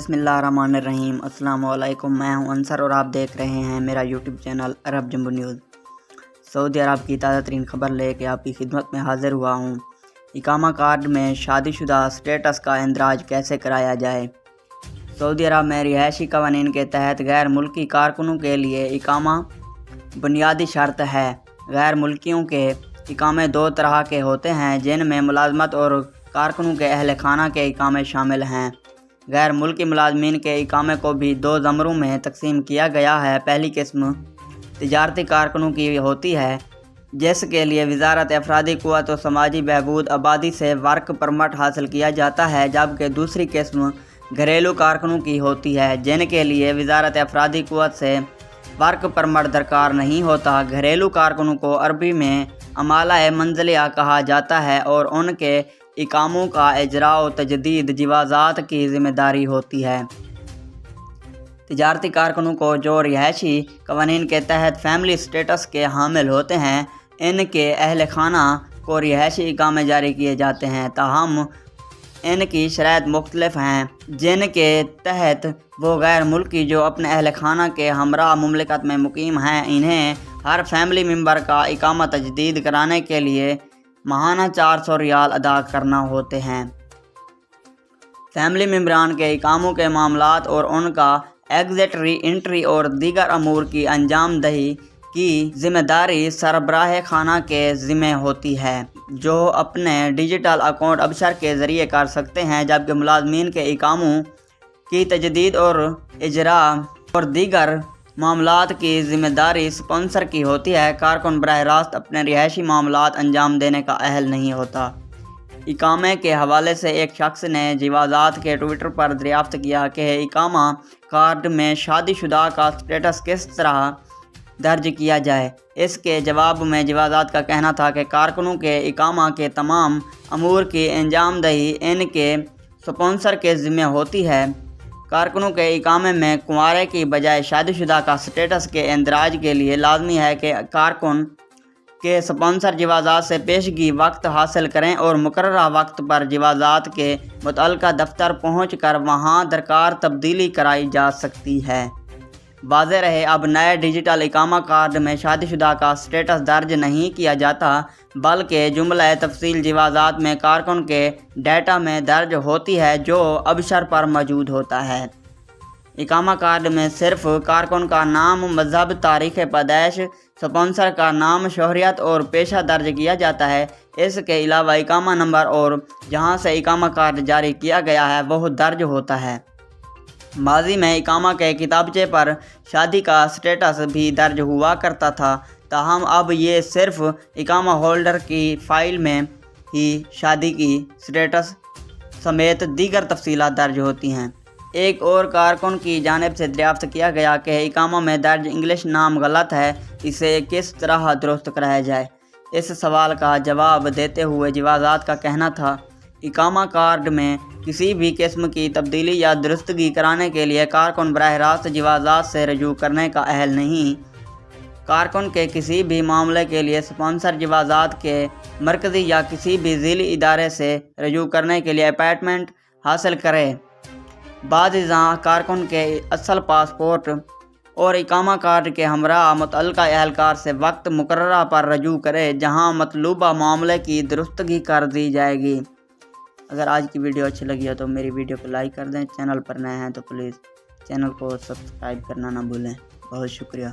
बिस्मिल्लाहिर्रहमानिर्रहीम। अस्सलाम वालेकुम। मैं हूं अंसर और आप देख रहे हैं मेरा यूट्यूब चैनल अरब जंबो न्यूज़। सऊदी अरब की ताज़ा तरीन खबर लेके आपकी खिदमत में हाजिर हुआ हूं। इकामा कार्ड में शादीशुदा स्टेटस का इंदराज कैसे कराया जाए। सऊदी अरब में रिहायशी कवानीन के तहत गैर मुल्की कारकुनों के लिए इकामा बुनियादी शर्त है। गैर मुल्कियों के इकामे दो तरह के होते हैं, जिनमें मुलाजमत और कारकुनों के अहल खाना के इकामे शामिल हैं। गैर मुल्की मुलाजमीन के इकामे को भी दो ज़मरों में तकसीम किया गया है। पहली किस्म तिजारती कारकुनों की होती है, जिसके लिए वजारत अफरादी क़ुव्वत और समाजी बहबूद आबादी से वर्क परमट हासिल किया जाता है, जबकि दूसरी किस्म घरेलू कारकुनों की होती है, जिनके लिए वजारत अफरादी क़ुव्वत से वर्क परमट दरकार नहीं होता। घरेलू कारकुनों को अरबी में अमाला मंज़लिया कहा जाता है और उनके इकामों का इजरा और तजदीद जवाज़ात की ज़िम्मेदारी होती है। तिजारती कारकुनों को जो रिहायशी कवानीन के तहत फैमिली स्टेटस के हामिल होते हैं, इनके अहल खाना को रिहायशी इकामे जारी किए जाते हैं। ताहम इनकी शराइत मुख्तलिफ हैं, जिनके तहत वो गैर मुल्की जो अपने अहल खाना के हमरा मुमलिकत में मुकीम हैं, इन्हें हर फैमिली मेम्बर का इकामा तजदीद कराने के लिए माहाना 400 रियाल अदा करना होते हैं। फैमिली मेम्बरान के इकामों के मामलात और उनका एग्जिट री एंट्री और दीगर अमूर की अंजाम दही की ज़िम्मेदारी सरबराह खाना के ज़िम्मे होती है, जो अपने डिजिटल अकाउंट अबशर के ज़रिए कर सकते हैं, जबकि मुलाजमीन के इकामों की तजदीद और इजरा और दीगर मामलात की ज़िम्मेदारी स्पॉन्सर की होती है। कारकुन बराह रास्त अपने रिहायशी मामलात अंजाम देने का अहल नहीं होता। इकामे के हवाले से एक शख्स ने जवाज़ात के ट्विटर पर दरियाफ्त किया कि इकामा कार्ड में शादीशुदा का स्टेटस किस तरह दर्ज किया जाए। इसके जवाब में जवाज़ात का कहना था कि कारकुनों के इकामा के तमाम अमूर की अंजाम दही इनके स्पॉन्सर के ज़िम्मे होती है। कारकुनों के इकामे में कुंवारे की बजाय शादीशुदा का स्टेटस के इंदराज के लिए लाजमी है कि कारकुन के स्पॉन्सर जवाज़ात से पेशगी वक्त हासिल करें और मुकर्ररा वक्त पर जवाज़ात के मुतल्लिका दफ्तर पहुँच कर वहाँ दरकार तब्दीली कराई जा सकती है। वाज़ेह रहे, अब नए डिजिटल इकामा कार्ड में शादीशुदा का स्टेटस दर्ज नहीं किया जाता, बल्कि जुमला तफसील जवाज़ात में कारकुन के डेटा में दर्ज होती है, जो अबशर पर मौजूद होता है। इकामा कार्ड में सिर्फ कारकुन का नाम, मज़हब, तारीख़ पैदाइश, स्पॉन्सर का नाम, शोहरियत और पेशा दर्ज किया जाता है। इसके अलावा इकामा नंबर और जहाँ से इकामा कार्ड जारी किया गया है वह दर्ज होता है। माजी में इकामा के किताबचे पर शादी का स्टेटस भी दर्ज हुआ करता था, ताहम अब ये सिर्फ इकामा होल्डर की फ़ाइल में ही शादी की स्टेटस समेत दीगर तफसीलात दर्ज होती हैं। एक और कारकुन की जानिब से दरियाफ्त किया गया कि इकामा में दर्ज इंग्लिश नाम गलत है, इसे किस तरह दुरुस्त कराया जाए। इस सवाल का जवाब देते हुए जवाज़ात का कहना था, इकामा कार्ड में किसी भी किस्म की तब्दीली या दुरुस्तगी कराने के लिए कारकुन बराह रास्त जवाज़ात से रजू करने का अहल नहीं। कारकुन के किसी भी मामले के लिए स्पॉन्सर जवाज़ात के मरकज़ी या किसी भी ज़िली इदारे से रजू करने के लिए अपॉइंटमेंट हासिल करे। बाज़ कारकुन के असल पासपोर्ट और इकामा कार्ड के हमरा मुतल्लिका अहलकार से वक्त मुकर्ररा पर रजू करे, जहाँ मतलूबा मामले की दुरुस्तगी कर दी जाएगी। अगर आज की वीडियो अच्छी लगी हो तो मेरी वीडियो को लाइक कर दें। चैनल पर नए हैं तो प्लीज़ चैनल को सब्सक्राइब करना ना भूलें। बहुत शुक्रिया।